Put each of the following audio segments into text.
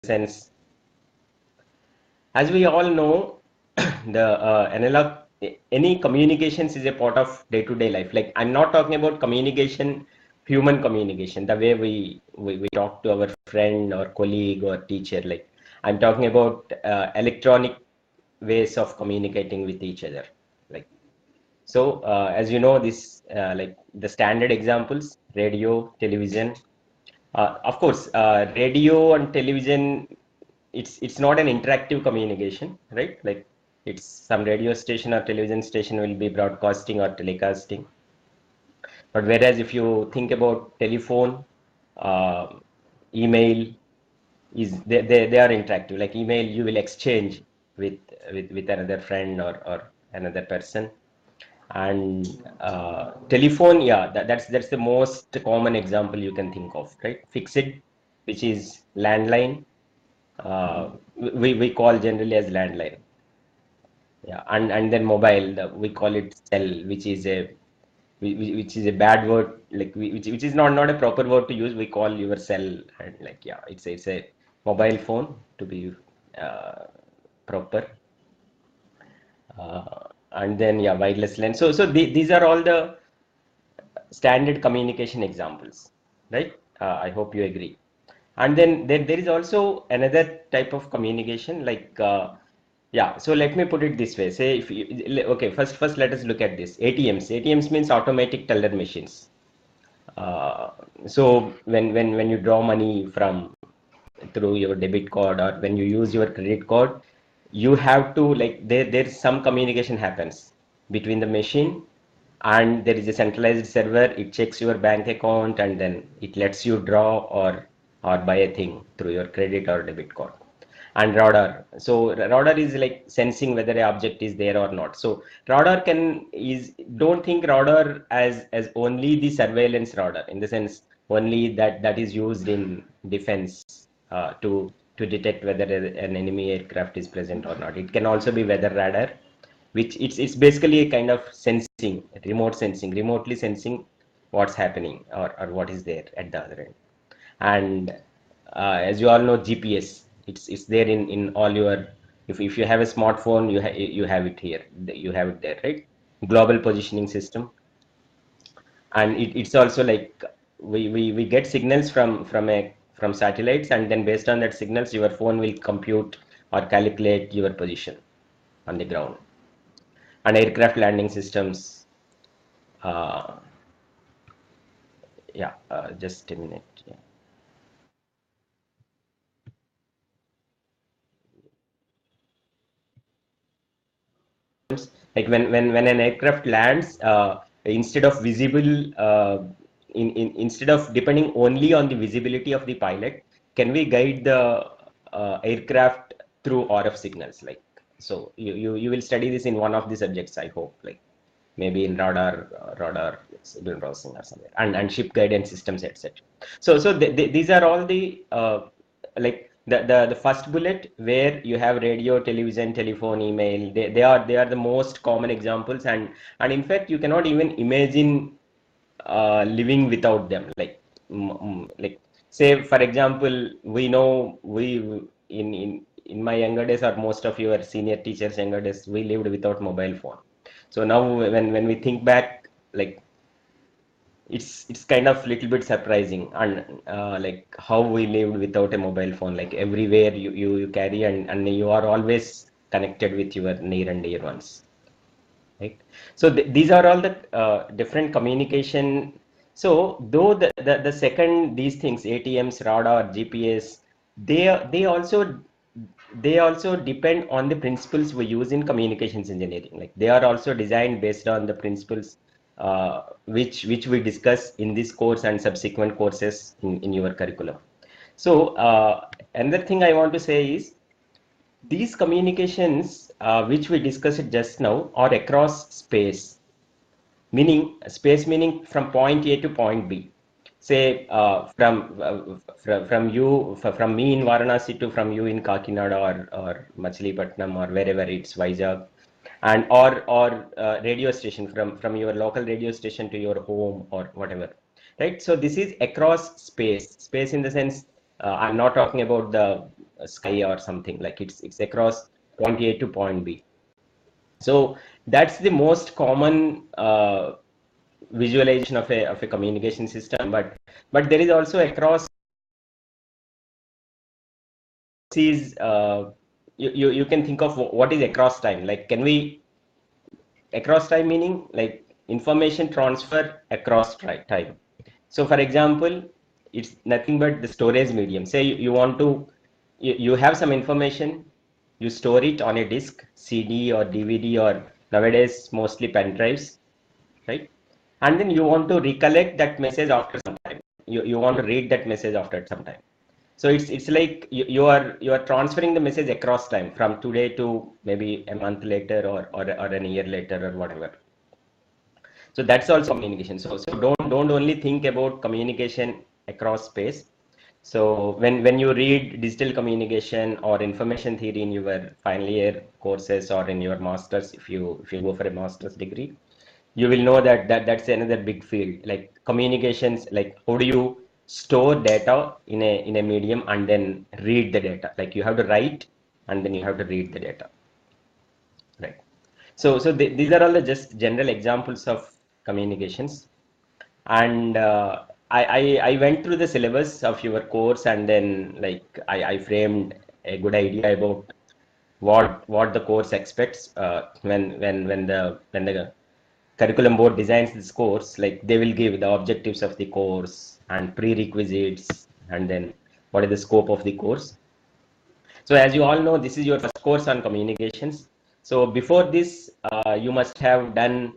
sense, as we all know, the analog, any communications is a part of day-to-day life. Like, I'm not talking about communication, human communication, the way we talk to our friend or colleague or teacher. Like, I'm talking about electronic ways of communicating with each other. Like, so as you know, this like the standard examples: radio, television. Of course, radio and television, it's not an interactive communication, right? Like, it's some radio station or television station will be broadcasting or telecasting. But whereas if you think about telephone, uh, email, they are interactive. Like email, you will exchange with with another friend or another person. And telephone, yeah, that's the most common example you can think of, right? Fixed, which is landline, we call generally as landline. Yeah, and then mobile, we call it cell, which is a which is a bad word, like which is not a proper word to use. We call your cell, and like, yeah, it's a mobile phone to be uh, proper. And then, yeah, wireless LAN. So these are all the standard communication examples, right? I hope you agree. And then there is also another type of communication, like yeah. So let me put it this way. Say if you, okay, first let us look at this. ATMs. ATMs means automatic teller machines. Uh, so when you draw money from through your debit card, or when you use your credit card, you have to, like, there's some communication happens between the machine, and there is a centralized server. It checks your bank account, and then it lets you draw or buy a thing through your credit or debit card. And radar, so radar is like sensing whether a object is there or not. So radar can is don't think radar as only the surveillance radar, in the sense only that is used in defense, to detect whether an enemy aircraft is present or not. It can also be weather radar, which it's basically a kind of sensing, remote sensing, remotely sensing what's happening, or what is there at the other end. And as you all know, GPS, it's there in all your, if you have a smartphone, you have it here, you have it there, right? Global positioning system. And it's also like, we get signals from satellites, and then based on that signals, your phone will compute or calculate your position on the ground. And aircraft landing systems, uh, yeah, just a minute. Yeah. Like when an aircraft lands, instead of visible, instead of depending only on the visibility of the pilot, can we guide the aircraft through RF signals? Like, so you will study this in one of the subjects, I hope, like maybe in radar signal processing or somewhere, and ship guidance systems, etc. So these are all the like the first bullet, where you have radio, television, telephone, email. They are the most common examples, and in fact you cannot even imagine living without them. Like, like, say for example, we know, in my younger days, or most of your senior teachers younger days, we lived without mobile phone. So now when we think back, like, it's kind of little bit surprising, and like how we lived without a mobile phone. Like everywhere you carry, and you are always connected with your near and dear ones, right? So these are all the different communication. So though the second, these things, ATMs, radar, GPS, they also depend on the principles we use in communications engineering. Like, they are also designed based on the principles which we discuss in this course and subsequent courses in your curriculum. So another thing I want to say is, these communications, which we discussed just now, are across space. Meaning from point A to point B. Say from you, from me in Varanasi to from you in Kakinada, or Machilipatnam, or wherever it's Vizag, and or radio station, from your local radio station to your home, or whatever, right? So this is across space. Space in the sense, I'm not talking about the sky or something, like it's across point A to point B. So that's the most common visualization of a communication system, but there is also across is you can think of what is across time. Like, can we across time meaning like information transfer across time. So for example, it's nothing but the storage medium. Say you want to you have some information, you store it on a disk, CD or DVD, or nowadays mostly pen drives, right? And then you want to recollect that message after some time. You want to read that message after some time. So it's like you are transferring the message across time from today to maybe a month later or an year later or whatever. So that's also communication. So don't only think about communication across space. So when you read digital communication or information theory in your final year courses or in your masters, if you go for a master's degree, you will know that's another big field, like communications, like how do you store data in a medium and then read the data. Like you have to write and then you have to read the data, right? So these are all the just general examples of communications. And I went through the syllabus of your course, and then like I framed a good idea about what the course expects when the curriculum board designs this course. Like they will give the objectives of the course and prerequisites, and then what is the scope of the course. So as you all know, this is your first course on communications. So before this, you must have done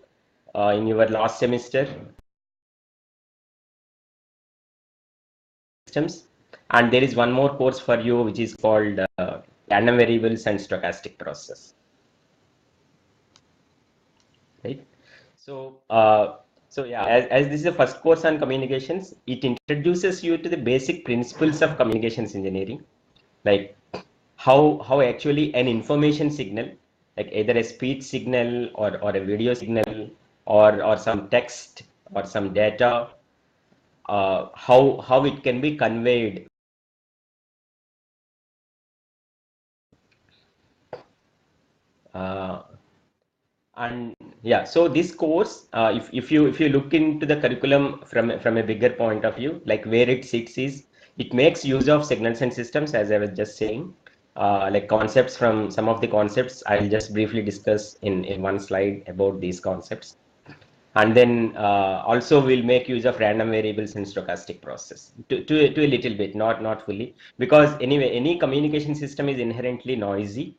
in your last semester systems, and there is one more course for you which is called random variables and stochastic process, right? So so yeah, as this is the first course on communications, it introduces you to the basic principles of communications engineering, like how actually an information signal, like either a speech signal or a video signal or some text or some data, how it can be conveyed. Uh, and yeah, so this course, if you look into the curriculum from a bigger point of view, like where it sits is it makes use of signals and systems, as I was just saying. Like concepts, from some of the concepts I'll just briefly discuss in one slide about these concepts. And then also we'll make use of random variables and stochastic process to a little bit, not fully, because anyway any communication system is inherently noisy.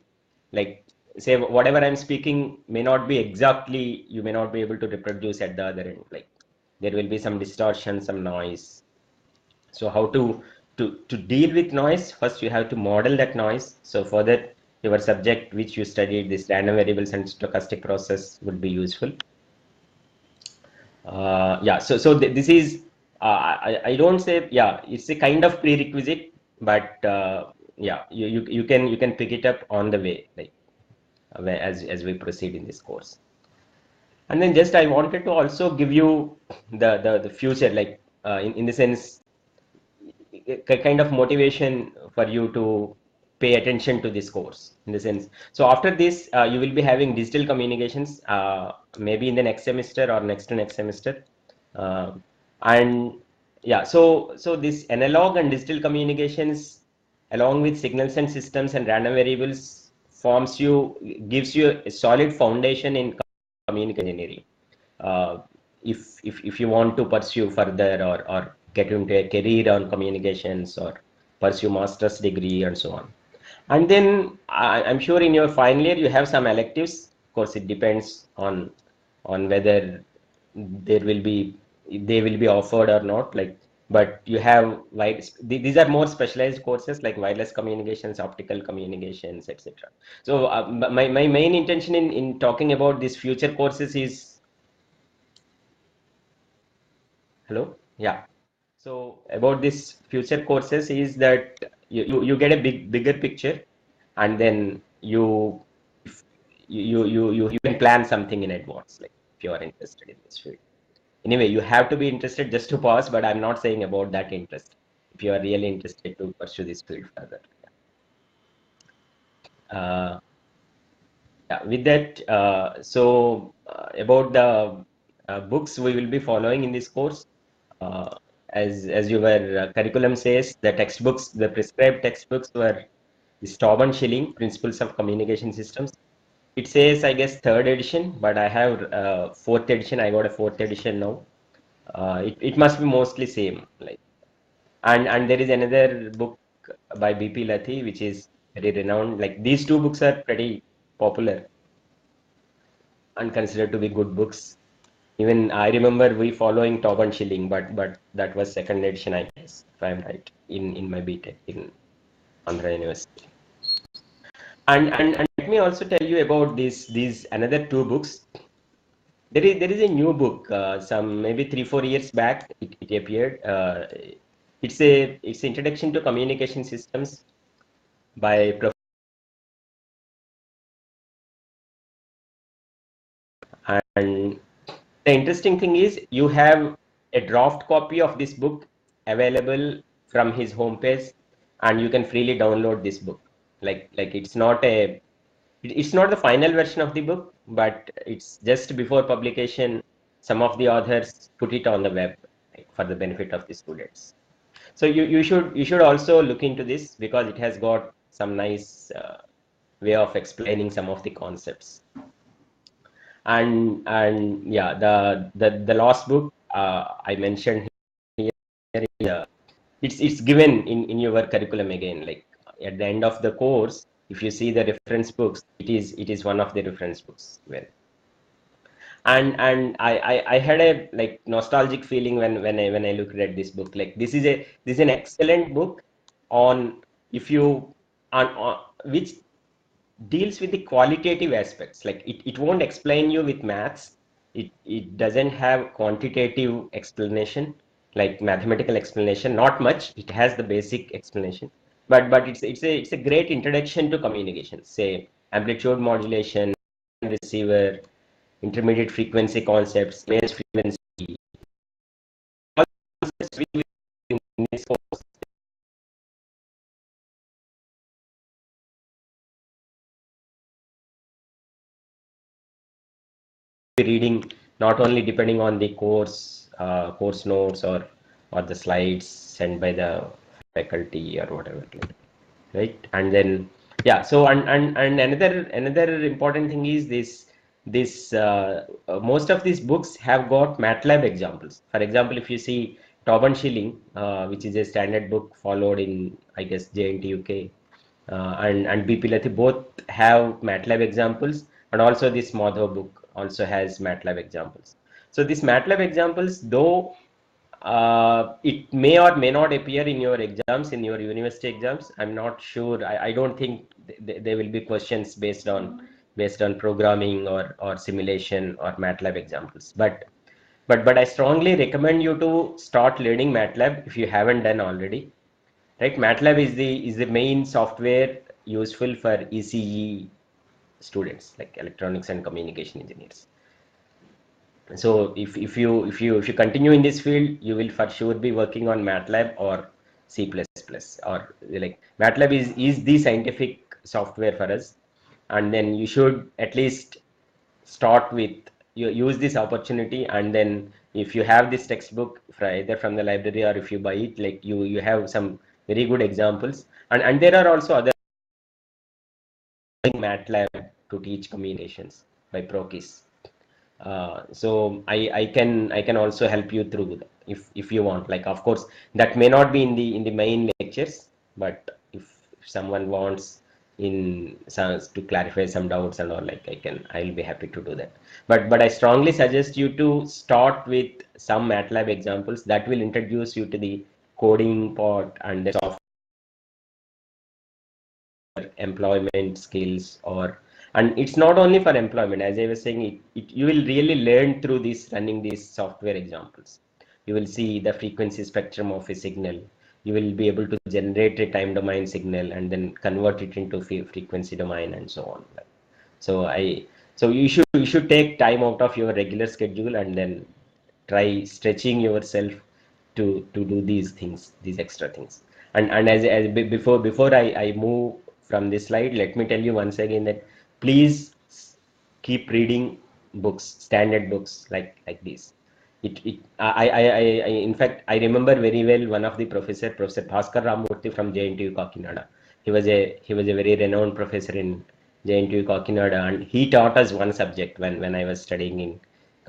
Like say whatever I'm speaking may not be exactly, you may not be able to reproduce at the other end. Like there will be some distortion, some noise. So how to deal with noise? First you have to model that noise. So for that, your subject which you studied, this random variables and stochastic process, would be useful. Yeah, so this is I don't say, yeah, it's a kind of prerequisite, but yeah, you can pick it up on the way, like as we proceed in this course. And then just I wanted to also give you the future, like in the sense, kind of motivation for you to pay attention to this course, in the sense. So after this, you will be having digital communications, maybe in the next semester or next to next semester. Uh, and yeah, so this analog and digital communications, along with signals and systems and random variables, gives you a solid foundation in communication engineering. Uh, if you want to pursue further or get into a career on communications or pursue master's degree and so on. And then I'm sure in your final year you have some electives. Of course, it depends on whether there will be they will be offered or not. Like, but you have these are more specialized courses like wireless communications, optical communications, etc. So my main intention in talking about these future courses is, hello, yeah. So about this future courses is that you get a bigger picture, and then you can plan something in advance, like if you are interested in this field. Anyway, you have to be interested just to pass, but I'm not saying about that interest. If you are really interested to pursue this field further. Uh, yeah, with that, about the books we will be following in this course, uh, as your curriculum says, the textbooks, the prescribed textbooks were the Stauben Schilling Principles of Communication Systems. It says, I guess, third edition, but I have fourth edition. I got a fourth edition now. It must be mostly same. Like, and there is another book by BP Lathi, which is very renowned. Like these two books are pretty popular and considered to be good books. Even I remember we following Top and Schilling, but that was second edition, I guess, if I'm right, in my BTech in Andhra University. And let me also tell you about these another two books. There is a new book, some maybe 3 4 years back it appeared. It's Introduction to Communication Systems by Prof. And the interesting thing is you have a draft copy of this book available from his homepage, and you can freely download this book. Like it's not the final version of the book, but it's just before publication. Some of the authors put it on the web, like, for the benefit of the students. So you should also look into this because it has got some nice way of explaining some of the concepts. And yeah, the last book I mentioned here, it's given in your curriculum again. Like at the end of the course, if you see the reference books, it is one of the reference books. Well, and I had a like nostalgic feeling when I looked at this book. Like this is an excellent book on if you on which deals with the qualitative aspects. Like it won't explain you with maths. It doesn't have quantitative explanation, like mathematical explanation, not much. It has the basic explanation, but it's a great introduction to communication, say amplitude modulation, receiver, intermediate frequency concepts, phase frequency, all concepts we will in this course be reading, not only depending on the course notes or the slides sent by the faculty or whatever, right? And then yeah, so and another important thing is this most of these books have got MATLAB examples. For example, if you see Tauben Schilling, which is a standard book followed in, I guess, JNT UK, and BP Lathi, both have MATLAB examples, and also this Madhav book also has MATLAB examples. So these MATLAB examples, though it may or may not appear in your exams, in your university exams. I'm not sure. I don't think there will be questions based on programming or simulation or MATLAB examples. But I strongly recommend you to start learning MATLAB if you haven't done already. Right? MATLAB is the main software useful for ECE students, like electronics and communication engineers. So if you continue in this field, you will for sure be working on MATLAB or C++, or like MATLAB is the scientific software for us, and then you should at least start with you use this opportunity, and then if you have this textbook either from the library or if you buy it, like you have some very good examples, and there are also other MATLAB to teach communications by Prokis. So I can also help you through that if you want. Like of course that may not be in the main lectures, but if someone wants in some to clarify some doubts and all, like I'll be happy to do that. But I strongly suggest you to start with some MATLAB examples that will introduce you to the coding part and the software employment skills. Or and it's not only for employment, as I was saying, you will really learn through this running these software examples. You will see the frequency spectrum of a signal. You will be able to generate a time domain signal and then convert it into frequency domain and so on. So you should take time out of your regular schedule and then try stretching yourself to do these things, these extra things. And as before I move from this slide, let me tell you once again that please keep reading books, standard books like this. In fact, I remember very well one of the Professor Bhaskar Ramurthy from JNTU Kakinada. He was a very renowned professor in JNTU Kakinada, and he taught us one subject when I was studying in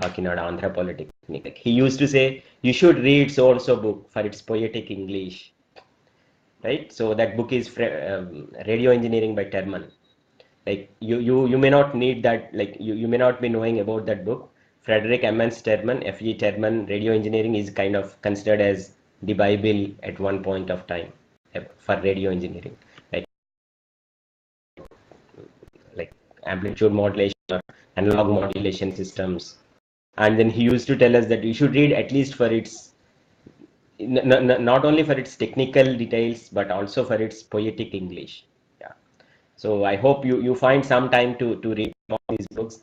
Kakinada, Andhra Polytechnic. Like, he used to say, you should read so and so book for its poetic English, right? So that book is Radio Engineering by Terman. Like you may not need that, like you may not be knowing about that book. Frederick Emmons Terman, F.G. Terman, Radio Engineering is kind of considered as the Bible at one point of time for radio engineering, like amplitude modulation or analog modulation systems. And then he used to tell us that you should read at least for its not only for its technical details but also for its poetic English. Yeah. So I hope you find some time to read all these books.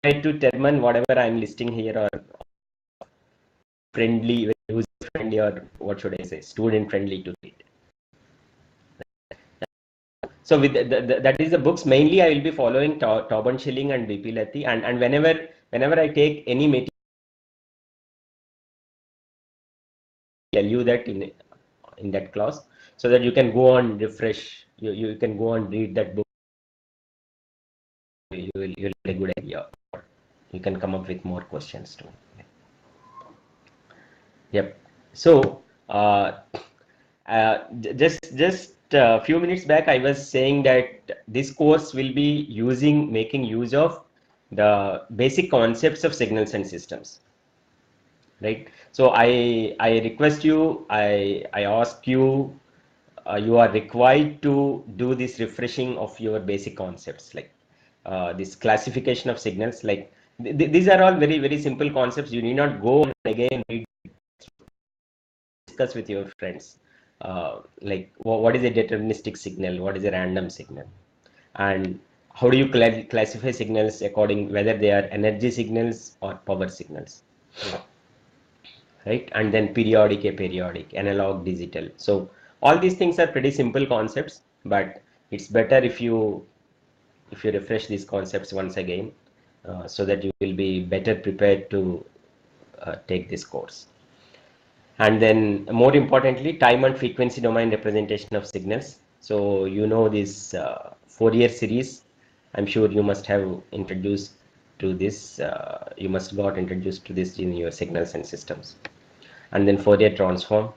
Try to determine whatever I'm listing here are friendly, user friendly, or what should I say, student friendly to read. So with that is the books. Mainly I will be following Tauban Schilling and BP Lati, and whenever I take any material, tell you that in that class, so that you can go on refresh. You can go and read that book. You'll get a good idea. You can come up with more questions too. Yep. So just a few minutes back, I was saying that this course will be making use of the basic concepts of signals and systems, right? So I request you, I ask you, you are required to do this refreshing of your basic concepts, like this classification of signals. Like these are all very simple concepts. You need not go and again read, discuss with your friends. Like what is a deterministic signal, what is a random signal, and how do you classify signals according whether they are energy signals or power signals, right? And then periodic, aperiodic, analog, digital. So all these things are pretty simple concepts, but it's better if you refresh these concepts once again, so that you will be better prepared to take this course. And then more importantly, time and frequency domain representation of signals. So you know this Fourier series. I'm sure you must have introduced to this. You must got introduced to this in your signals and systems. And then Fourier transform.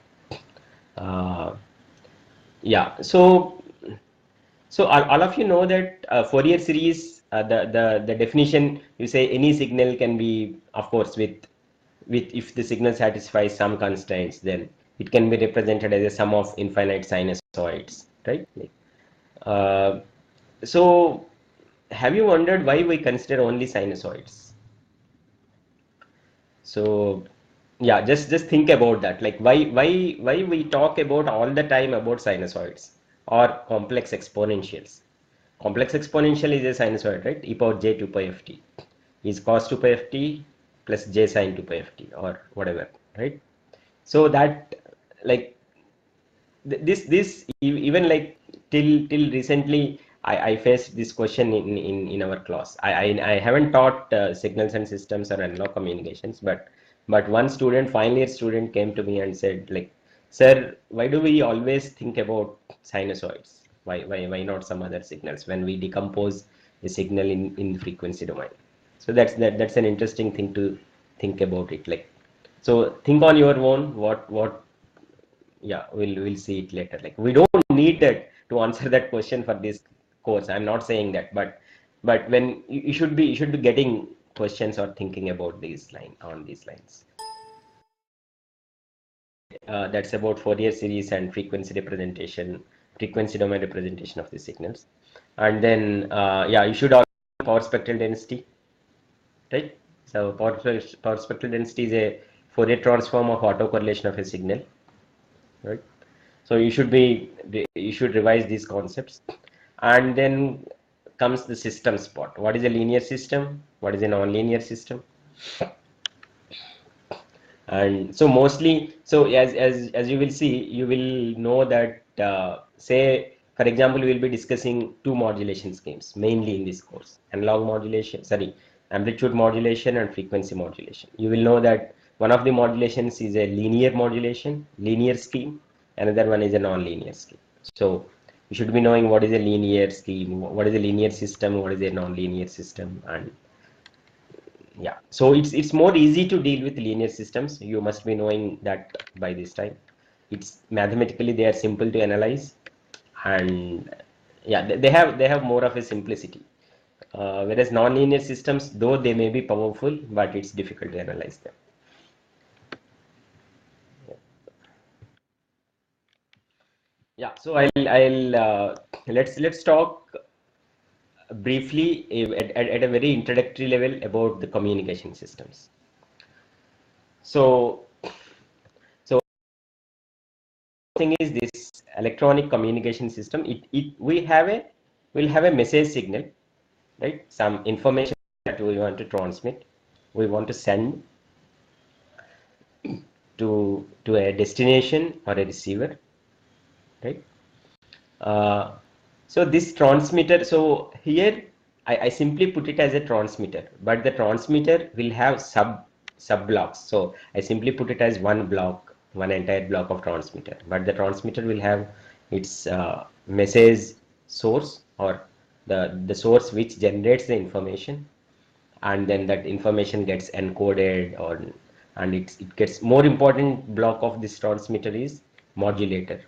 Yeah. So all of you know that Fourier series. The definition, you say any signal can be, of course, with if the signal satisfies some constraints, then it can be represented as a sum of infinite sinusoids, right? Uh, so have you wondered why we consider only sinusoids? So yeah, just think about that. Like why we talk about all the time about sinusoids or complex exponentials. Complex exponential is a sinusoid, right? E power j 2 pi f t is cos 2 pi f t plus j sin 2 pi f t or whatever, right? So that, like, this even like till recently, I faced this question in our class. I haven't taught signals and systems or analog communications, but one student, final year student, came to me and said, like, sir, why do we always think about sinusoids? Why not some other signals when we decompose a signal in the frequency domain? So that's an interesting thing to think about it. Like, so think on your own. What Yeah, we'll see it later. Like, we don't need that to answer that question for this course. I'm not saying that, but when you should be getting questions or thinking about these lines. That's about Fourier series and frequency domain representation of the signals. And then yeah, you should also know power spectral density, right? So power spectral density is a Fourier transform of autocorrelation of a signal, right? So you should revise these concepts. And then comes the systems part. What is a linear system? What is a non-linear system? And so mostly, so as you will see, you will know that say For example, we will be discussing two modulation schemes mainly in this course: analog modulation, sorry, amplitude modulation and frequency modulation. You will know that one of the modulations is a linear modulation, linear scheme. Another one is a non-linear scheme. So you should be knowing what is a linear scheme, what is a linear system, what is a non-linear system, and yeah. So it's more easy to deal with linear systems. You must be knowing that by this time. It's mathematically they are simple to analyze, and yeah, they have more of a simplicity. Whereas non-linear systems, though they may be powerful, but it's difficult to analyze them. Yeah, so I'll let's talk briefly at a very introductory level about the communication systems. So so thing is this electronic communication system. We'll have a message signal, right? Some information that we want to transmit, we want to send to a destination or a receiver, right? Uh, so this transmitter, so here I simply put it as a transmitter, but the transmitter will have sub blocks. So I simply put it as one block, one entire block of transmitter, but the transmitter will have its message source, or the source which generates the information, and then that information gets encoded, or and it gets more important block of this transmitter is modulator.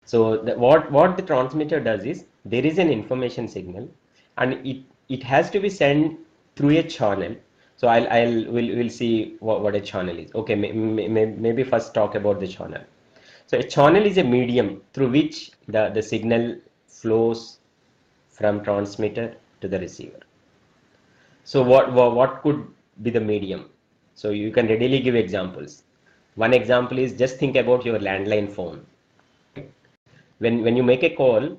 So what the transmitter does is there is an information signal, and it has to be sent through a channel. So we'll see what a channel is. Okay, maybe first talk about the channel. So a channel is a medium through which the signal flows from transmitter to the receiver. So what could be the medium? So you can readily give examples. One example is, just think about your landline phone. When you make a call,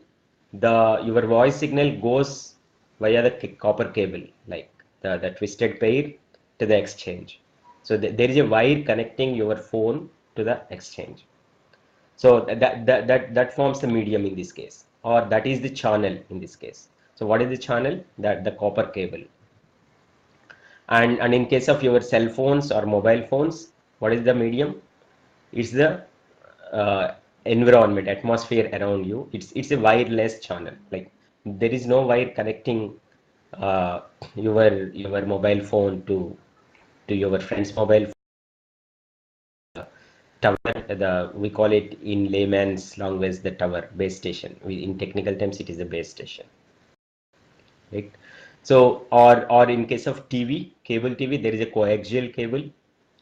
your voice signal goes via the copper cable, like the twisted pair, to the exchange. So there is a wire connecting your phone to the exchange. So that forms the medium in this case, or that is the channel in this case. So what is the channel? That the copper cable. And in case of your cell phones or mobile phones, what is the medium? It's the environment, atmosphere around you. It's a wireless channel. Like, there is no wire connecting uh, your mobile phone to your friend's mobile tower. We call it in layman's language the tower, base station. In technical terms, it is the base station, right? So, or in case of TV, cable TV, there is a coaxial cable,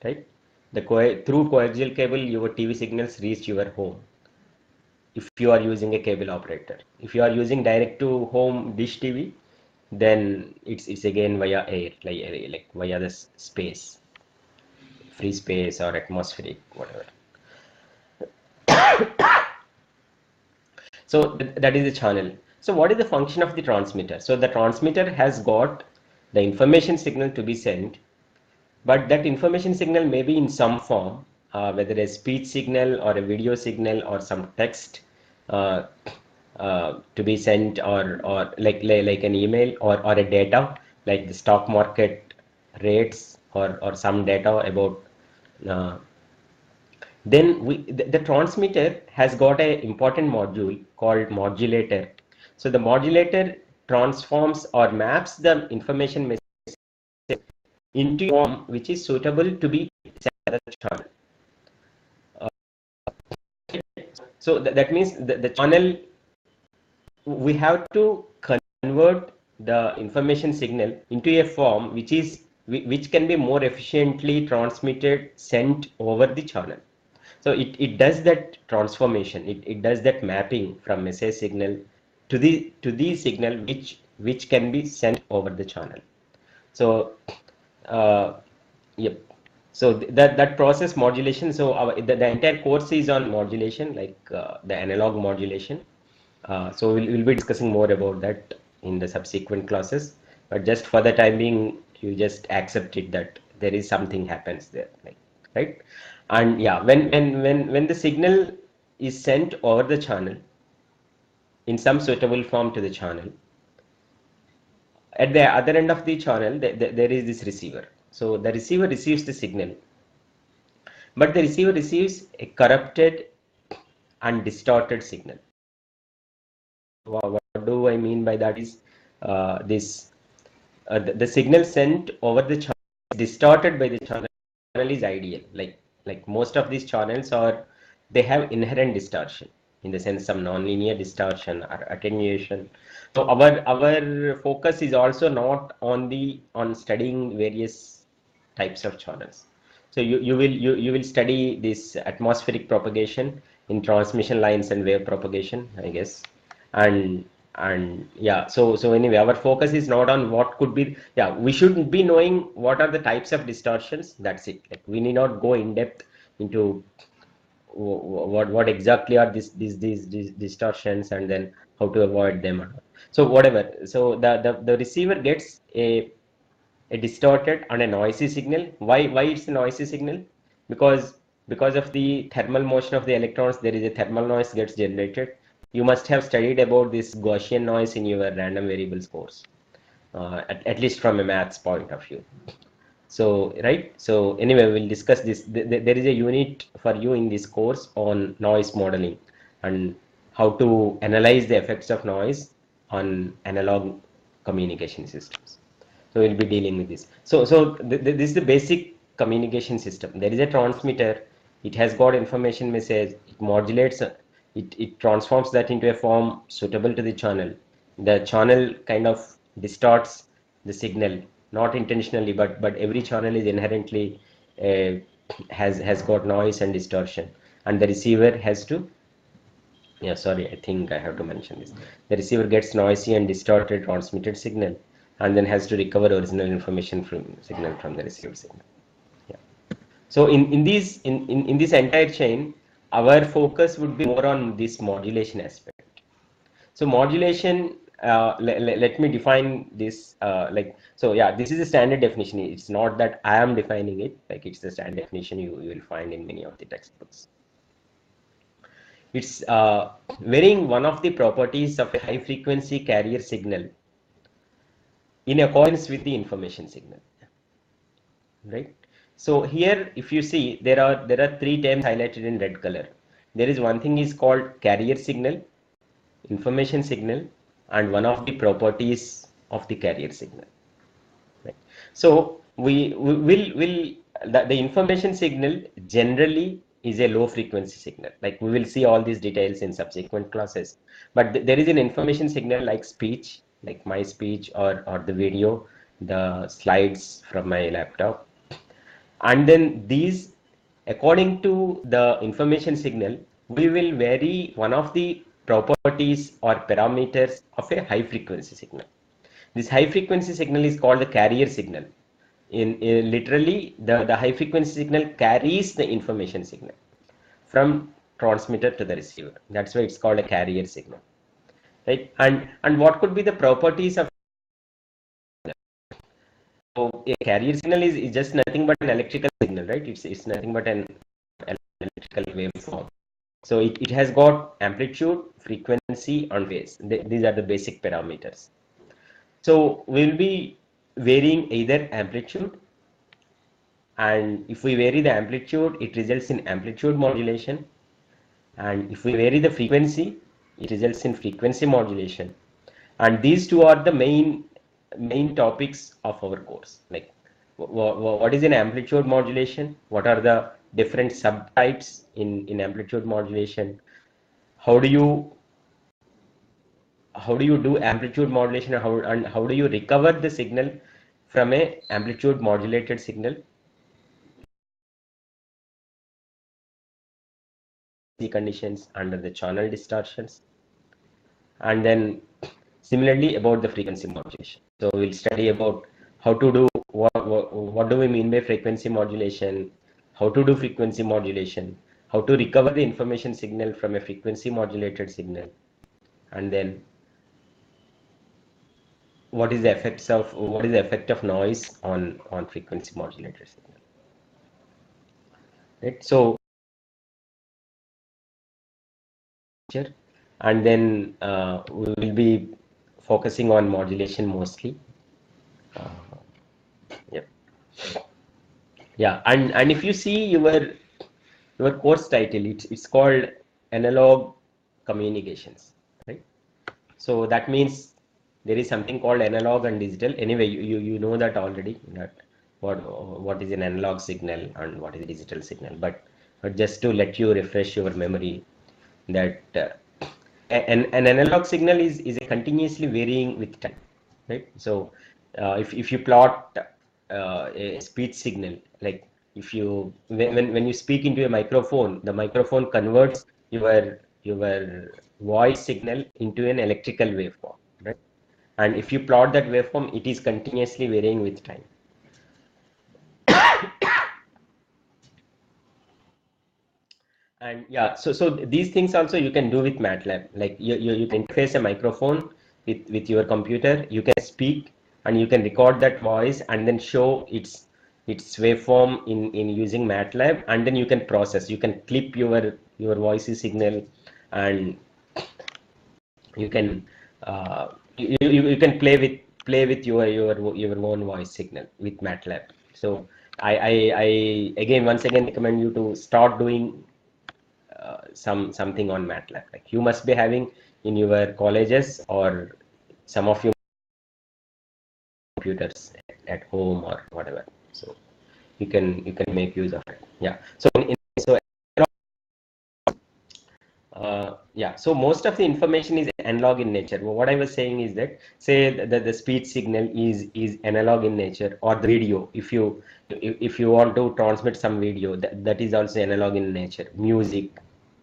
right? Through coaxial cable, your TV signals reach your home if you are using a cable operator. If you are using direct to home dish TV, then it's again via air, like via the space, free space or atmospheric, whatever. So that is the channel. So what is the function of the transmitter? So the transmitter has got the information signal to be sent, but that information signal may be in some form, whether a speech signal or a video signal or some text uh, to be sent, or like an email, or a data like the stock market rates, or some data about uh, then the transmitter has got a important module called modulator. So the modulator transforms or maps the information message into a form which is suitable to be sent to the channel. Uh, so that means the channel, we have to convert the information signal into a form which can be more efficiently transmitted, sent over the channel. So it does that transformation, it does that mapping from message signal to the signal which can be sent over the channel. So uh, yep. So that process modulation. So the entire course is on modulation, like the analog modulation. So we'll be discussing more about that in the subsequent classes. But just for the time being, you just accept it that there is something happens there, like, right? And yeah, when the signal is sent over the channel, in some suitable form to the channel. At the other end of the channel, there is this receiver. So the receiver receives the signal, but the receiver receives a corrupted and distorted signal. What do I mean by that is this the signal sent over the channel is distorted by the channel is ideal. Like most of these channels are, they have inherent distortion, in the sense some nonlinear distortion or attenuation. So our focus is also not on studying various types of channels. So you will study this atmospheric propagation in transmission lines and wave propagation, I guess. And yeah, so anyway, our focus is not on what could be. Yeah, we should be knowing what are the types of distortions. That's it. Like, we need not go in depth into what exactly are these distortions, and then how to avoid them. So whatever. So the receiver gets a distorted and a noisy signal. Why it's a noisy signal? Because of the thermal motion of the electrons, there is a thermal noise gets generated. You must have studied about this Gaussian noise in your random variables course, at least from a maths point of view. So right. So anyway, we'll discuss this. There is a unit for you in this course on noise modeling and how to analyze the effects of noise on analog communication systems. So we'll be dealing with this. So this is the basic communication system. There is a transmitter. It has got information message. It modulates. It transforms that into a form suitable to the channel. The channel kind of distorts the signal, not intentionally, but every channel is inherently has got noise and distortion, and the receiver has to. Yeah, sorry, I think I have to mention this. The receiver gets noisy and distorted transmitted signal, and then has to recover original information from signal from the received signal. Yeah. So in this entire chain, our focus would be more on this modulation aspect. So modulation, let me define this, so yeah, this is a standard definition. It's not that I am defining it, like it's the standard definition you will find in many of the textbooks. It's varying one of the properties of a high frequency carrier signal in accordance with the information signal, right? So here, if you see, there are three terms highlighted in red color. There is one thing is called carrier signal, information signal, and one of the properties of the carrier signal. Right. So we will the information signal generally is a low frequency signal. Like, we will see all these details in subsequent classes. But there is an information signal like speech, like my speech, or the video, the slides from my laptop. And then these, according to the information signal, we will vary one of the properties or parameters of a high frequency signal. This high frequency signal is called the carrier signal. In literally, the high frequency signal carries the information signal from transmitter to the receiver. That's why it's called a carrier signal, right? And what could be the properties of? So a carrier signal is just nothing but an electrical signal, right? It's nothing but an electrical waveform. So it has got amplitude, frequency, and phase. These are the basic parameters. So we'll be varying either amplitude, and if we vary the amplitude, it results in amplitude modulation, and if we vary the frequency, it results in frequency modulation. And these two are the main topics of our course. Like, what is an amplitude modulation? What are the different subtypes in amplitude modulation? How do you do amplitude modulation, and how do you recover the signal from a amplitude modulated signal? The conditions under the channel distortions, and then similarly about the frequency modulation. So we'll study about how to do what do we mean by frequency modulation, how to do frequency modulation, how to recover the information signal from a frequency modulated signal, and then what is the effect of noise on frequency modulated signal, right? So and then we will be focusing on modulation mostly. Yeah, yeah, and if you see your course title, it's called analog communications, right? So that means there is something called analog and digital. Anyway, you know that already, that what is an analog signal and what is a digital signal. But just to let you refresh your memory, that an analog signal is a continuously varying with time, right? So if you plot a speech signal, like if you when you speak into a microphone, the microphone converts your voice signal into an electrical waveform, right? And if you plot that waveform, it is continuously varying with time. And yeah, so these things also you can do with MATLAB. Like you can interface a microphone with your computer. You can speak and you can record that voice and then show its waveform in using MATLAB, and then you can process. You can clip your voice signal, and you can you can play with your own voice signal with MATLAB. So I again once again recommend you to start doing something on MATLAB. Like you must be having in your colleges or some of your computers at home or whatever. So you can make use of it. Yeah. So yeah, so most of the information is analog in nature. What I was saying is that, say the speech signal is analog in nature, or the video. If you want to transmit some video, that is also analog in nature. Music,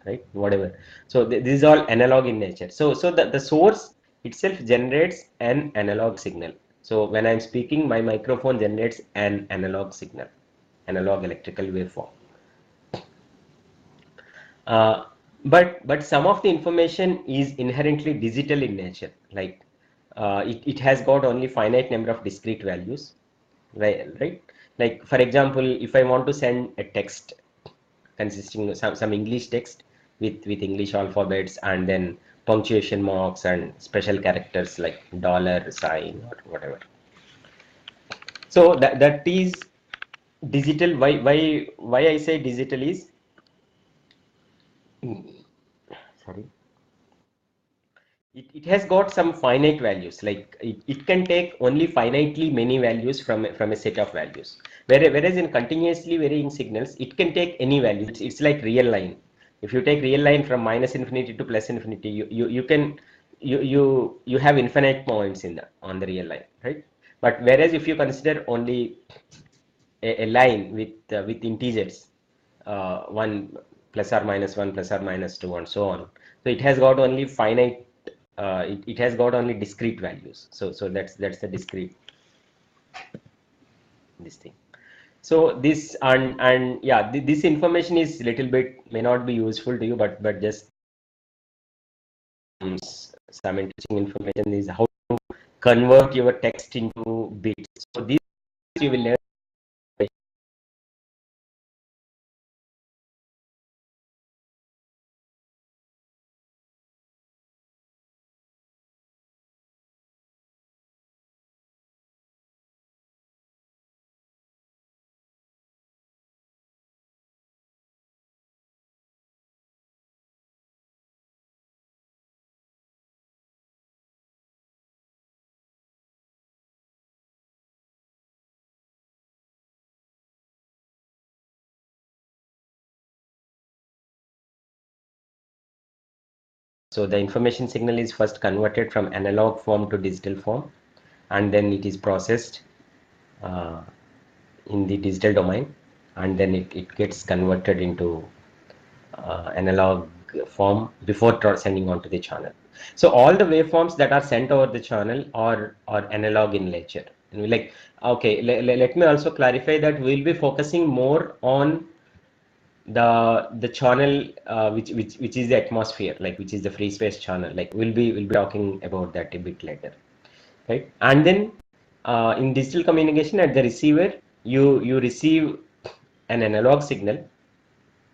right? Whatever. So this is all analog in nature. So the source itself generates an analog signal. So when I'm speaking, my microphone generates an analog signal, analog electrical waveform. Uh, but some of the information is inherently digital in nature. Like it has got only finite number of discrete values, right? Like for example, if I want to send a text consisting of some English text with English alphabets and then punctuation marks and special characters like dollar sign or whatever. So that is digital. Why I say digital is, sorry, it has got some finite values. Like it can take only finitely many values from a set of values, whereas in continuously varying signals it can take any value. It's like real line. If you take real line from minus infinity to plus infinity, you can you have infinite points in the on the real line, right? But whereas if you consider only a line with integers, one plus or minus 1 plus or minus 2 and so on, so it has got only finite, it has got only discrete values. So that's the discrete, this thing. So this and yeah, this information is little bit may not be useful to you, but just some interesting information is how to convert your text into bits. So this you will learn. So the information signal is first converted from analog form to digital form, and then it is processed uh, in the digital domain, and then it gets converted into analog form before sending on to the channel. So all the waveforms that are sent over the channel are analog in nature. And like, okay, let me also clarify that we'll be focusing more on the channel which is the atmosphere, like which is the free space channel. Like we'll be talking about that a bit later, right? And then in digital communication, at the receiver, you receive an analog signal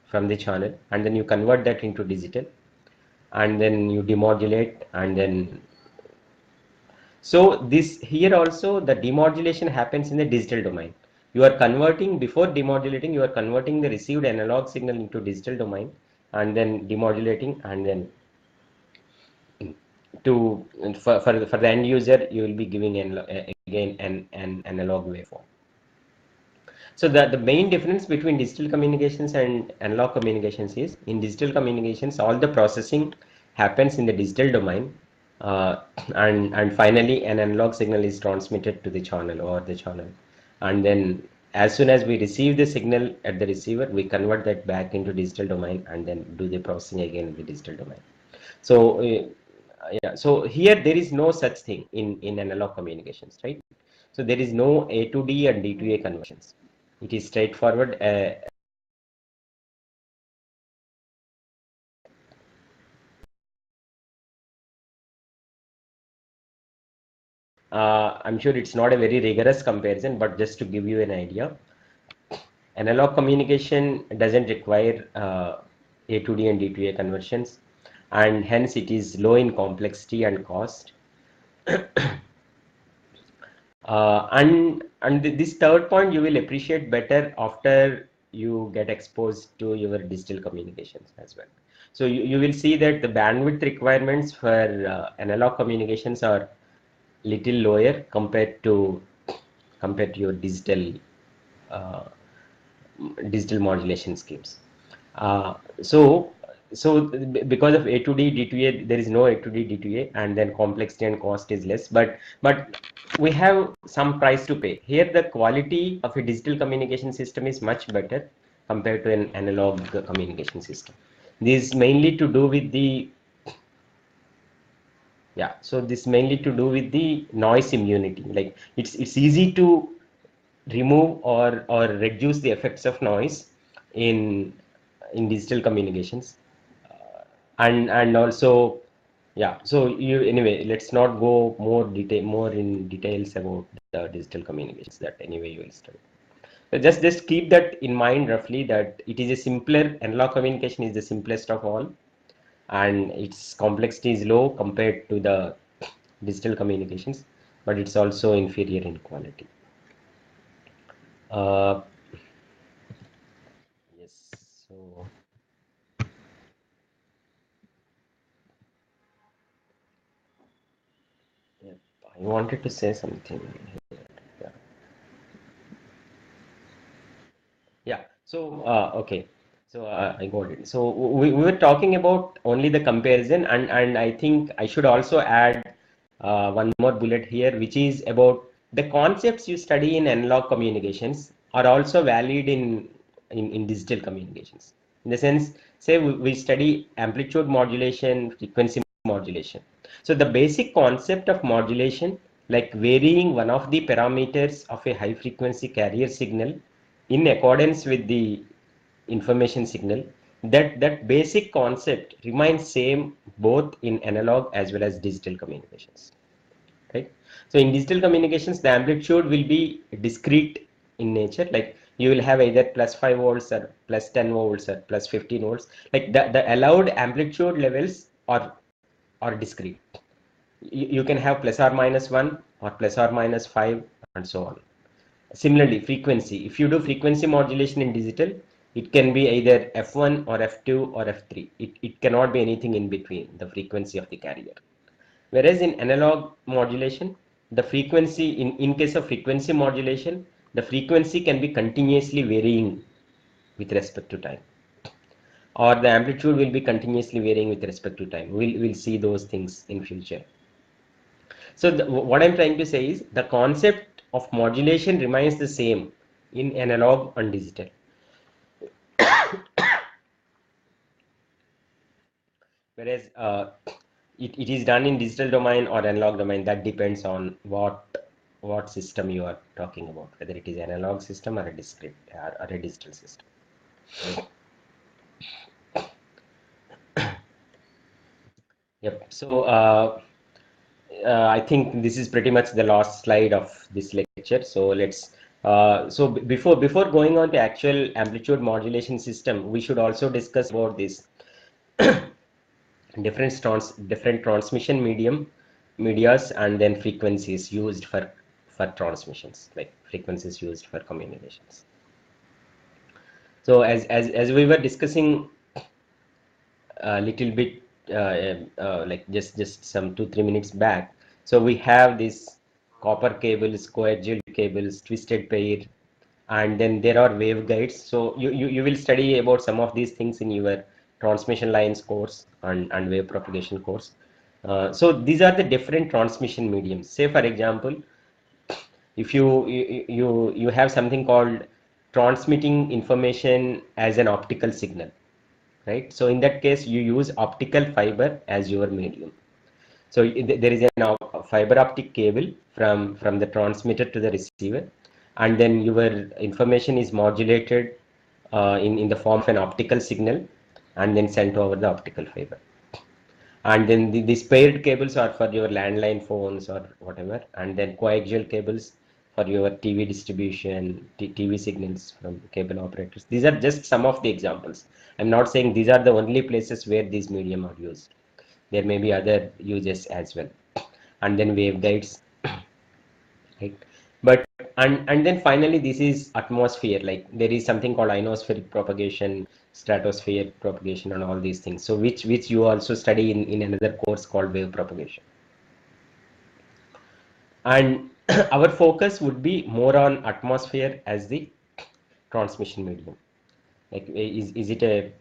from the channel, and then you convert that into digital, and then you demodulate, and then so this here also the demodulation happens in the digital domain. You are converting, before demodulating, you are converting the received analog signal into digital domain, and then demodulating, and then to for the end user you will be giving again an analog waveform. So the main difference between digital communications and analog communications is, in digital communications all the processing happens in the digital domain, uh, and finally an analog signal is transmitted to the channel or the channel, and then as soon as we receive the signal at the receiver, we convert that back into digital domain and then do the processing again in the digital domain. So yeah, so here there is no such thing in analog communications, right? So there is no A to D and D to A conversions. It is straightforward. I'm sure it's not a very rigorous comparison, but just to give you an idea, analog communication doesn't require A to D and D to A conversions, and hence it is low in complexity and cost. This third point you will appreciate better after you get exposed to your digital communications as well. So you will see that the bandwidth requirements for analog communications are little lower compared to your uh, digital modulation schemes. Uh, so, because of A to D, D to A, there is no A to D, D to A, and then complexity and cost is less. But we have some price to pay. Here, the quality of a digital communication system is much better compared to an analog communication system. This is mainly to do with the yeah. So this mainly to do with the noise immunity. Like it's easy to remove or reduce the effects of noise in digital communications, and also yeah. So you anyway, let's not go more in details about the digital communications that anyway you will study. So just keep that in mind roughly, that it is a simpler, analog communication is the simplest of all, and its complexity is low compared to the digital communications, but it's also inferior in quality. uh, yes, so yep, I wanted to say something here. Yeah. Yeah. So, okay. So I got it. So we were talking about only the comparison, and I think I should also add one more bullet here, which is about the concepts you study in analog communications are also valid in digital communications. In the sense, say we study amplitude modulation, frequency modulation. So the basic concept of modulation, like varying one of the parameters of a high frequency carrier signal in accordance with the information signal, that basic concept remains same both in analog as well as digital communications, right? So in digital communications, the amplitude will be discrete in nature, like you will have either plus 5 volts or plus 10 volts or plus 15 volts, like the allowed amplitude levels are discrete. You can have plus or minus 1 or plus or minus 5 and so on. Similarly, frequency. If you do frequency modulation in digital, it can be either F1 or F2 or F3. It cannot be anything in between the frequency of the carrier. Whereas in analog modulation, the frequency, in case of frequency modulation, the frequency can be continuously varying with respect to time, or the amplitude will be continuously varying with respect to time. We'll see those things in future. So what I'm trying to say is the concept of modulation remains the same in analog and digital. Whereas it is done in digital domain or analog domain, that depends on what system you are talking about, whether it is analog system or a discrete or a digital system. Yep. So I think this is pretty much the last slide of this lecture. So let's before going on to actual amplitude modulation system, we should also discuss about this different transmission medias, and then frequencies used for transmissions, like frequencies used for communications. So as we were discussing a little bit like just some 2-3 minutes back, so we have this copper cables, coaxial cables, twisted pair, and then there are waveguides. So you will study about some of these things in your transmission lines course and wave propagation course. So these are the different transmission mediums. Say for example, if you have something called transmitting information as an optical signal, right? So in that case you use optical fiber as your medium. So there is a fiber optic cable from the transmitter to the receiver, and then your information is modulated in the form of an optical signal and then sent over the optical fiber. And then these paired cables are for your landline phones or whatever, and then coaxial cables for your TV distribution, TV signals from cable operators. These are just some of the examples. I'm not saying these are the only places where these medium are used. There may be other uses as well. And then waveguides, right? But and then finally this is atmosphere. Like there is something called ionospheric propagation, stratosphere propagation, and all these things. So which you also study in another course called wave propagation. And our focus would be more on atmosphere as the transmission medium. Like is it a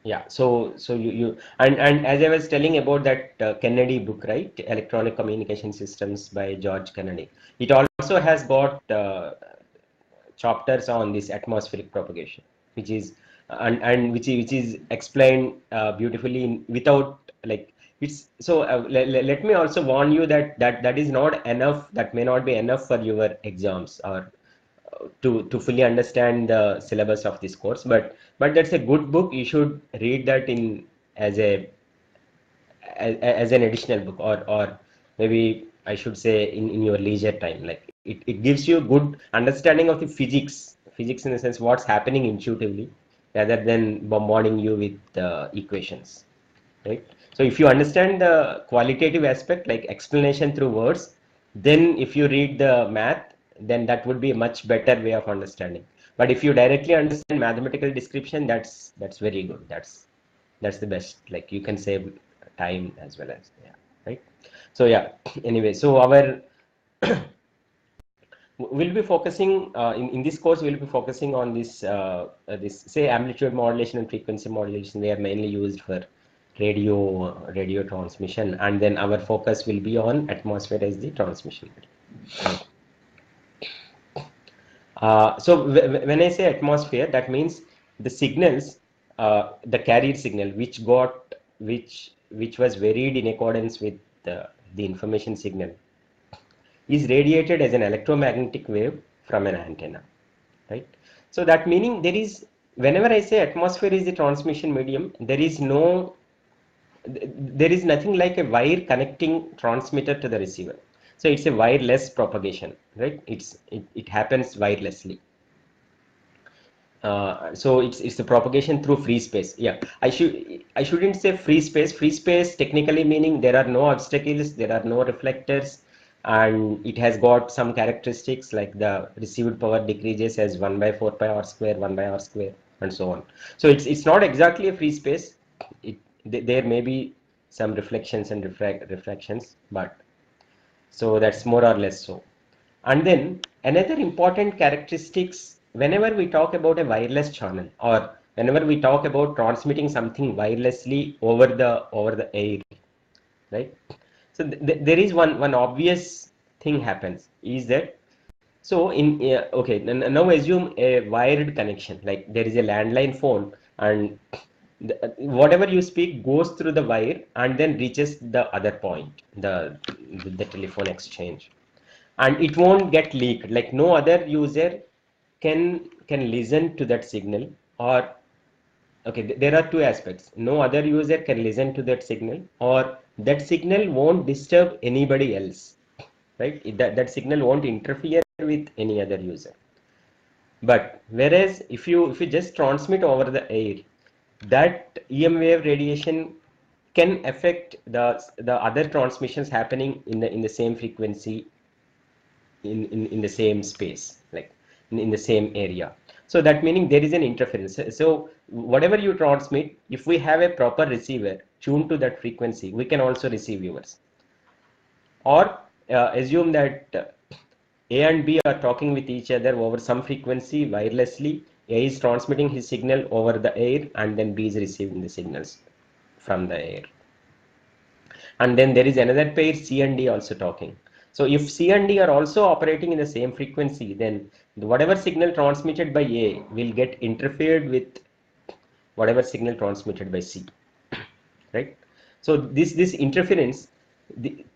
yeah, so you and as I was telling about that Kennedy book, right? Electronic Communication Systems by George Kennedy. It also has got chapters on this atmospheric propagation, which is which is explained beautifully without like it's so. Let me also warn you that that is not enough. That may not be enough for your exams or to fully understand the syllabus of this course, but that's a good book. You should read that in as a as an additional book, or maybe I should say in your leisure time. Like it gives you a good understanding of the physics in the sense what's happening intuitively, rather than bombarding you with equations, right? So if you understand the qualitative aspect, like explanation through words, then if you read the math, then that would be a much better way of understanding. But if you directly understand mathematical description, that's very good. That's the best. Like you can save time as well as, yeah, right? So yeah, anyway, so our we'll be focusing in this course, we'll be focusing on this say amplitude modulation and frequency modulation. They are mainly used for radio transmission, and then our focus will be on atmosphere as the transmission. So when I say atmosphere, that means the signals, the carrier signal which was varied in accordance with the information signal, is radiated as an electromagnetic wave from an antenna, right? So that meaning there is, whenever I say atmosphere is the transmission medium, there is nothing like a wire connecting transmitter to the receiver. So it's a wireless propagation, right? It happens wirelessly. So it's the propagation through free space. Yeah, I shouldn't say free space. Free space technically meaning there are no obstacles, there are no reflectors, and it has got some characteristics like the received power decreases as 1 by 4 pi r square, 1 by r square, and so on. So it's not exactly a free space. There may be some reflections and refractions, but so that's more or less so. And then another important characteristics, whenever we talk about a wireless channel, or whenever we talk about transmitting something wirelessly over the air, right? So there is one obvious thing happens is that, so okay, now assume a wired connection, like there is a landline phone, and whatever you speak goes through the wire and then reaches the other point, the telephone exchange, and it won't get leaked. Like no other user can listen to that signal, or okay, there are two aspects. No other user can listen to that signal, or that signal won't disturb anybody else, right? That signal won't interfere with any other user. But whereas if you just transmit over the air, that EM wave radiation can affect the other transmissions happening in the same frequency in the same space, like in the same area. So that meaning there is an interference. So whatever you transmit, if we have a proper receiver tuned to that frequency, we can also receive yours. Or assume that A and B are talking with each other over some frequency wirelessly. A is transmitting his signal over the air, and then B is receiving the signals from the air. And then there is another pair, C and D, also talking. So if C and D are also operating in the same frequency, then whatever signal transmitted by A will get interfered with whatever signal transmitted by C, right? So this interference,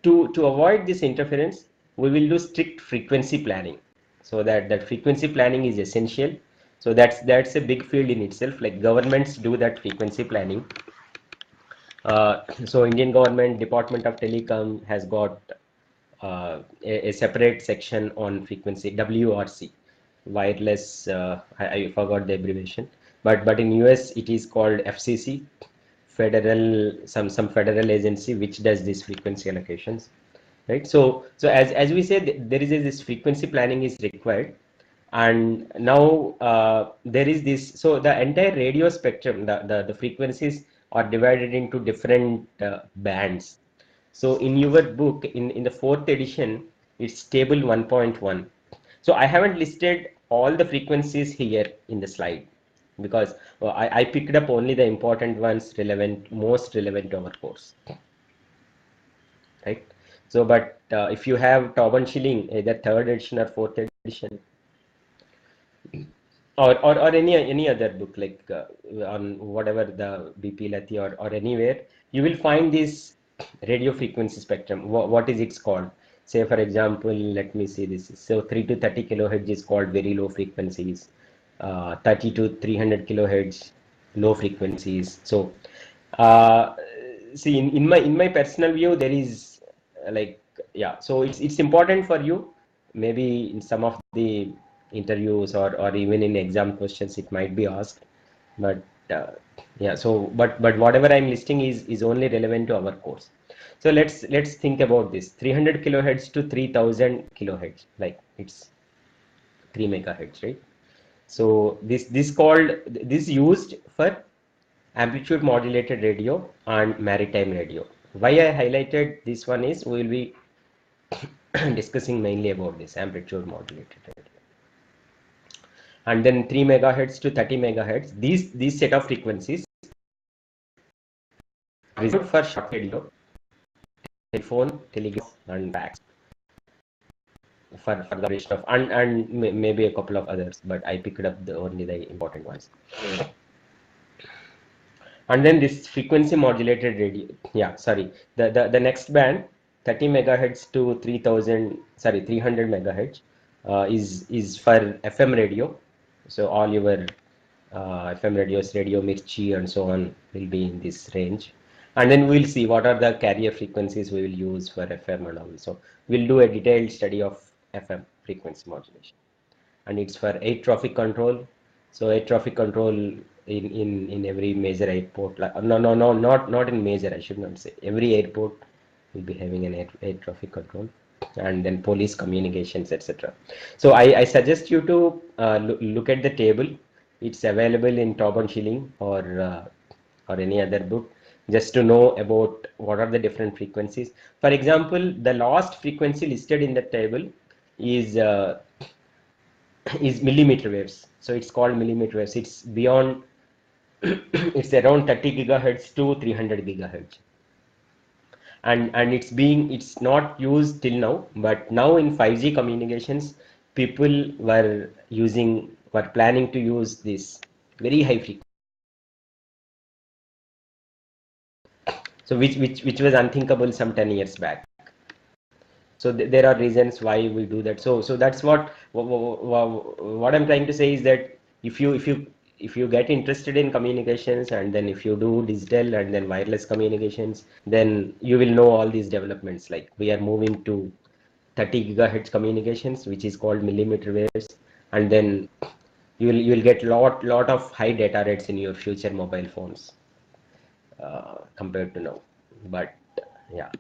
to avoid this interference, we will do strict frequency planning. So that frequency planning is essential. So that's a big field in itself. Like governments do that frequency planning. So Indian government Department of Telecom has got a separate section on frequency, WRC, wireless. I forgot the abbreviation, but in US it is called FCC, federal, some federal agency which does these frequency allocations, right? So as we said, there is this frequency planning is required. And now there is this, so the entire radio spectrum, the frequencies are divided into different bands. So in your book, in the fourth edition, it's table 1.1. So I haven't listed all the frequencies here in the slide, because I picked up only the important ones, most relevant to our course, right? So but if you have Tauben Schilling, either third edition or fourth edition, or any other book, like on whatever the BP Lati or anywhere, you will find this radio frequency spectrum. What is it called? Say for example, let me see this. So 3 to 30 kilohertz is called very low frequencies. 30 to 300 kilohertz low frequencies. So uh, see, in my personal view, there is like, yeah. So it's important for you. Maybe in some of the interviews or even in exam questions it might be asked, but yeah. So but whatever I'm listing is only relevant to our course. So let's think about this: 300 kilohertz to 3000 kilohertz, like it's 3 megahertz, right? So this used for amplitude modulated radio and maritime radio. Why I highlighted this one is we will be discussing mainly about this amplitude modulated radio. And then 3 megahertz to 30 megahertz, these set of frequencies reserved for short radio, telephone, telegraph, and fax, for the duration of, and maybe a couple of others, but I picked up only the important ones. And then this frequency modulated radio, yeah, sorry, the next band, 30 megahertz to 300 megahertz, is for FM radio. So all your FM radios, Radio Mirchi and so on will be in this range. And then we'll see what are the carrier frequencies we will use for FM and all. So we'll do a detailed study of FM frequency modulation. And it's for air traffic control. So air traffic control in every major airport. Not in major, I should not say. Every airport will be having an air traffic control, and then police communications, etc. So I suggest you to look at the table. It's available in Tauben Schilling or any other book, just to know about what are the different frequencies. For example, the last frequency listed in the table is millimeter waves. So it's called millimeter waves. It's beyond it's around 30 gigahertz to 300 gigahertz. And it's not used till now, but now in 5G communications, people were planning to use this very high frequency. So which was unthinkable some 10 years back. So there are reasons why we do that. So that's what I'm trying to say is that if you get interested in communications, and then if you do digital and then wireless communications, then you will know all these developments. Like we are moving to 30 gigahertz communications, which is called millimeter waves, and then you will get lot of high data rates in your future mobile phones compared to now. But yeah,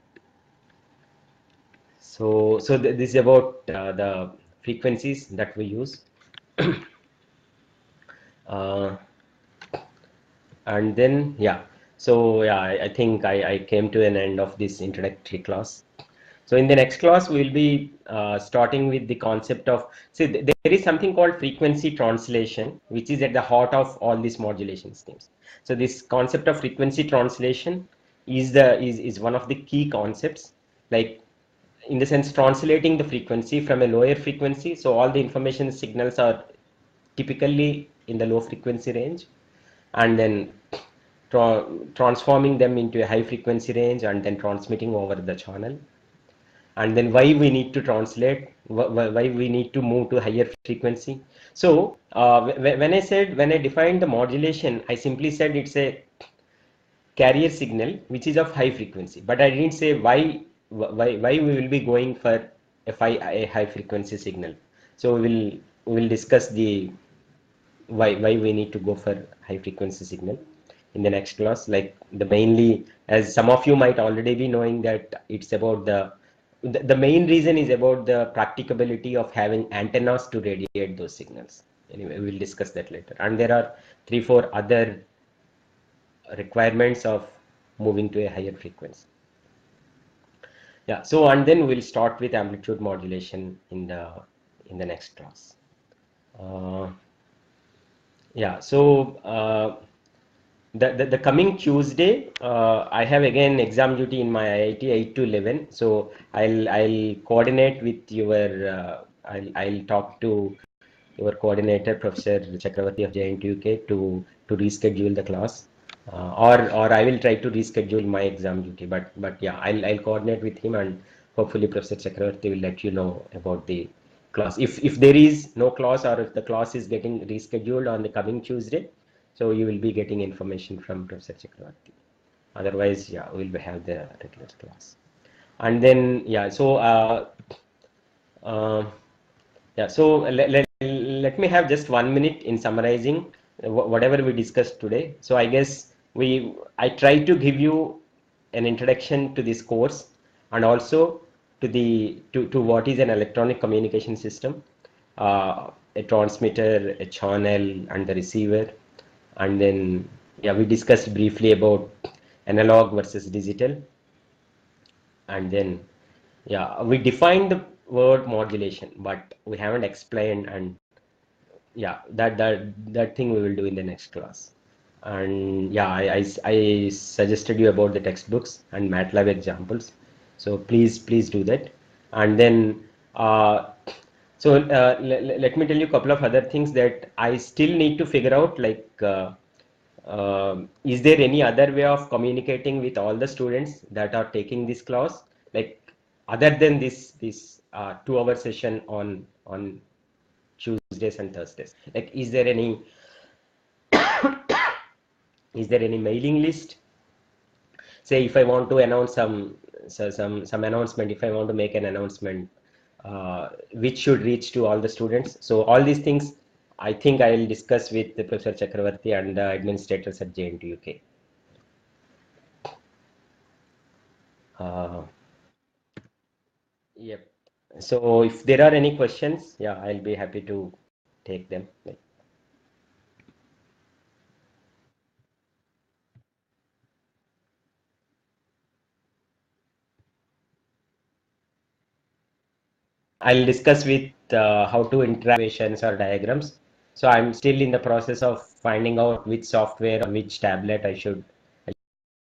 so this is about the frequencies that we use. uh, and then yeah, so yeah, I think I came to an end of this introductory class. So in the next class, we will be starting with the concept of, see, there is something called frequency translation, which is at the heart of all these modulation schemes. So this concept of frequency translation is one of the key concepts, like in the sense translating the frequency from a lower frequency. So all the information signals are typically in the low frequency range, and then transforming them into a high frequency range and then transmitting over the channel. And then why we need to translate, why we need to move to higher frequency. So when I defined the modulation, I simply said it's a carrier signal which is of high frequency, but I didn't say why we will be going for a high frequency signal. So we will discuss the why we need to go for high frequency signal in the next class. Like the mainly, as some of you might already be knowing, that it's about the main reason is about the practicability of having antennas to radiate those signals. Anyway, we'll discuss that later. And there are 3-4 other requirements of moving to a higher frequency. Yeah, so and then we'll start with amplitude modulation in the next class. Yeah, so the coming Tuesday, I have again exam duty in my IIT 8 to 11. So I'll coordinate with your I'll talk to your coordinator, Professor Chakravarti of JNTUK, to reschedule the class, or I will try to reschedule my exam duty. But yeah, I'll coordinate with him, and hopefully Professor Chakravarti will let you know about the class. If there is no class, or if the class is getting rescheduled on the coming Tuesday, so you will be getting information from Professor Chakravarti. Otherwise, yeah, we'll have the regular class. And then yeah, so uh, yeah, so let me have just 1 minute in summarizing whatever we discussed today. So I guess I try to give you an introduction to this course, and also to what is an electronic communication system, a transmitter, a channel, and the receiver. And then yeah, we discussed briefly about analog versus digital. And then yeah, we defined the word modulation, but we haven't explained. And yeah, that thing we will do in the next class. And yeah, I suggested you about the textbooks and MATLAB examples, so please do that. And then let me tell you a couple of other things that I still need to figure out, like is there any other way of communicating with all the students that are taking this class, like other than this 2 hour session on Tuesdays and Thursdays? Like, is there any mailing list? Say if I want to announce some announcement, if I want to make an announcement, which should reach to all the students. So all these things, I think I will discuss with the Professor Chakravarti and the administrators at JNTUK. Uh, yep. So if there are any questions, yeah, I'll be happy to take them. I'll discuss with how to interact equations or diagrams. So I'm still in the process of finding out which software or which tablet I should